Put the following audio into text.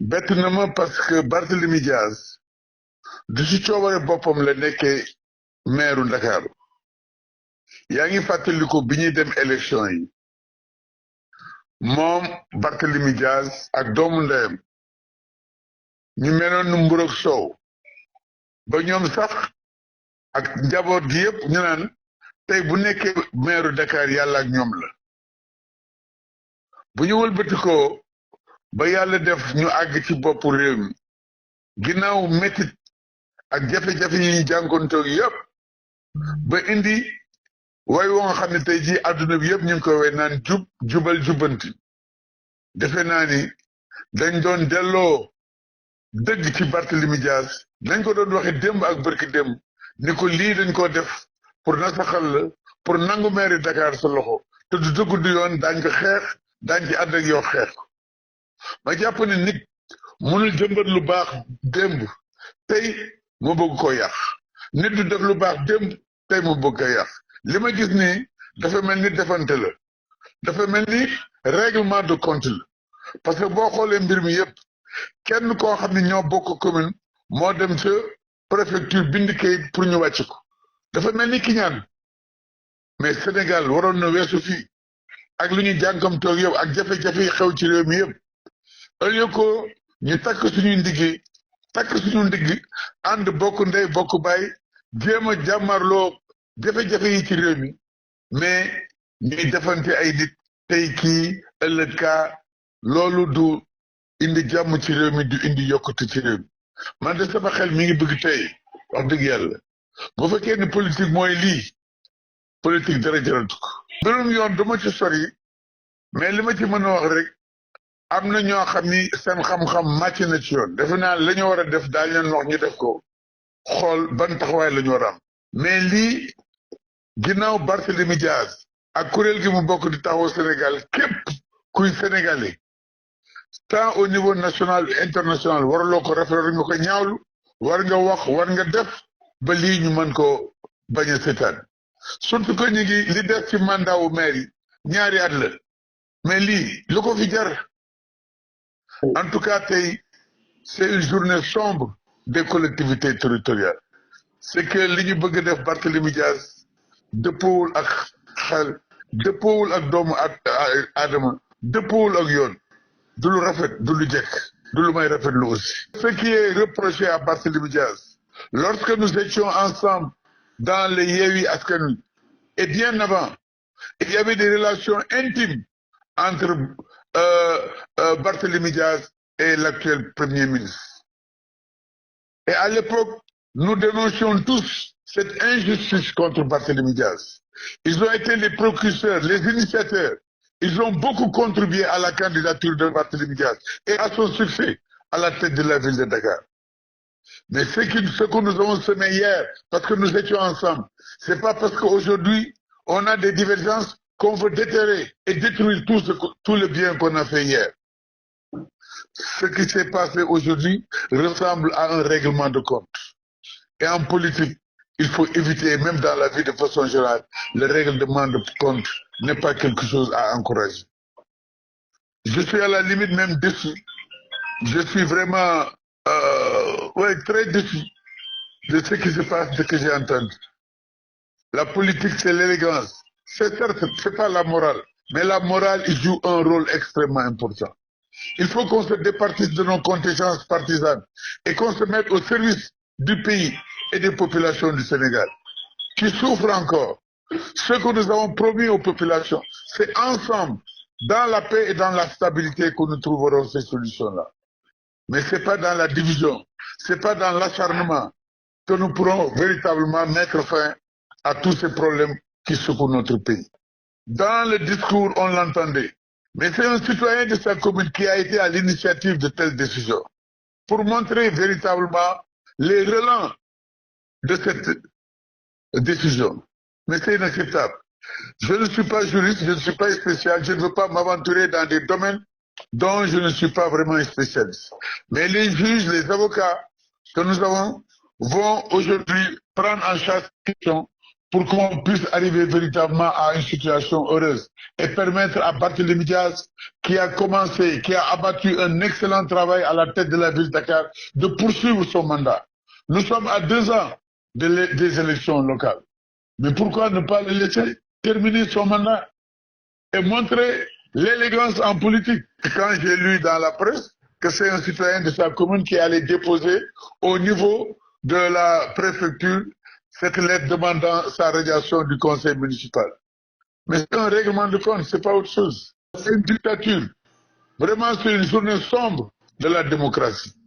bett na ma parce que Barthélemy Diaz du ci coobare boppam la nekkee maire Ndakaaru yaa ngi fàttaliku bi ñuy dem élection yi moom Barthélemy Diaz ak doomu ndeyam ñu meloon nu mburu ak soow ba ñoom sax ak njaboot gi yëpp ñu naan tey bu nekkee maire Dakar yàlla ak ñoom la bu ñu wëlbatikoo ba yàlla def ñu àgg ci boppu réew mi ginnaaw métit ak jafe-jafe yi ñu jànkoontoog yëpp ba indi way woo nga xam ne tey jii àdduna bi yëpp ñu ngi koy way naan jubal jubbanti defe naa ni dañ doon delloo dëgg ci Barthélemy Diaz dañ ko doon waxe démb ak bërki démb ni ko lii dañ ko def pour nasaxal la pour nangu maire Dakar sa loxo te du dëgg du yoon daañ ko xeex daañ ci ànd ak yow xeex ma jàpp ne nit mënul jëmbat lu baax démb tey mu bëgg ko yàq nit du def lu baax démb tey mu bëgg ko yàq li ma gis nii dafa mel ni defante la dafa mel ni règlement de compte la parce que boo xoolee mbir mi yëpp kenn koo xam ne ñoo bokk commune moo dem ca préfecture bind kayit pour ñu wàcc ko dafa mel ni ki ñaan mais Sénégal waroon na weesu fii ak lu ñu jànkamtoog yow ak jafe-jafe yi xew ci réew mi yëpp au lieu que ñu takk suñu ndigg ànd bokk ndey bokk baay jéem a jàmmarloo jafe-jafe yi ci réew mi mais ñuy defante ay nit tey kii ëllëg kaa loolu du indi jàmm ci réew mi du indi yokkute ci réew mi man de sama xel mi ngi bëgg tey wax dëgg yàlla bu fekkee ni politique mooy lii politique dara jaratu ko mbirum yoon duma ci sori mais li ma ci mën a wax rek am na ñoo xam ni seen xam-xam màcc na ci yoon defe naa la ñu war a def daal leen wax ñu def ko xool ban taxawaay la ñu war a am mais lii ginnaaw Barthélemy Diaz ak kuréel gi mu bokk di taxaw Sénégal képp kuy sénégalais tant au niveau national international waraloo ko rafetlu nga ko ñaawlu war nga wax war nga def ba lii ñu mën ko bañ a seetaan surtout que ñu ngi li def ci mandat wu maire yi ñaari at la mais lii lu ko fi jar en tout cas tey c'est une journée sombre des collectivités territoriales c'est que li ñu bëgg def Barthélemy Diaz dëppoowul ak xel dëppoowul ak doomu aadama dëppoowul ak yoon du lu rafet du lu jekk du lu may rafet lu aussi ce qui est reproché à Barthélemy Diaz lorsque nous étions ensemble dans les Yewwi Askan Wi et bien avant il y avait des relations intimes entre Barthélemy Diaz et l'actuel Premier ministre et à l'époque nous dénoncions tous cette injustice contre Barthélemy Diaz. Ils ont été les précurseurs, les initiateurs. Ils ont beaucoup contribué à la candidature de Barthélemy Diaz et à son succès à la tête de la ville de Dakar. Mais ce que nous avons semé hier, parce que nous étions ensemble, c'est pas parce qu'aujourd'hui, on a des divergences qu'on veut déterrer et détruire tout le bien qu'on a fait hier. Ce qui s'est passé aujourd'hui ressemble à un règlement de compte. Et en politique, il faut éviter, même dans la vie de façon générale, le règlement de compte n'est pas quelque chose à encourager. Je suis à la limite même déçu. Je suis vraiment très déçu de ce qui se passe, de ce que j'ai entendu. La politique, c'est l'élégance. C'est certes, c'est pas la morale. Mais la morale, il joue un rôle extrêmement important. Il faut qu'on se départisse de nos contingences partisanes et qu'on se mette au service du pays et des populations du Sénégal, qui souffrent encore. Ce que nous avons promis aux populations, c'est ensemble, dans la paix et dans la stabilité, que nous trouverons ces solutions-là. Mais c'est pas dans la division, c'est pas dans l'acharnement que nous pourrons véritablement mettre fin à tous ces problèmes qui secouent notre pays. Dans le discours, on l'entendait, mais c'est un citoyen de sa commune qui a été à l'initiative de telles décisions, pour montrer véritablement les relents de cette décision. Mais c'est inacceptable. Je ne suis pas juriste, je ne suis pas spécial, je ne veux pas m'aventurer dans des domaines dont je ne suis pas vraiment spécialiste. Mais les juges, les avocats que nous avons vont aujourd'hui prendre en charge cette question pour qu'on puisse arriver véritablement à une situation heureuse et permettre à Barthélémy Diaz, qui a commencé, qui a abattu un excellent travail à la tête de la ville de Dakar, de poursuivre son mandat. Nous sommes à 2 ans des élections locales. Mais pourquoi ne pas le laisser terminer son mandat et montrer l'élégance en politique? Quand j'ai lu dans la presse que c'est un citoyen de sa commune qui allait déposer au niveau de la préfecture cette lettre demandant sa radiation du conseil municipal. Mais c'est un règlement de compte, c'est pas autre chose. C'est une dictature. Vraiment, c'est une journée sombre de la démocratie.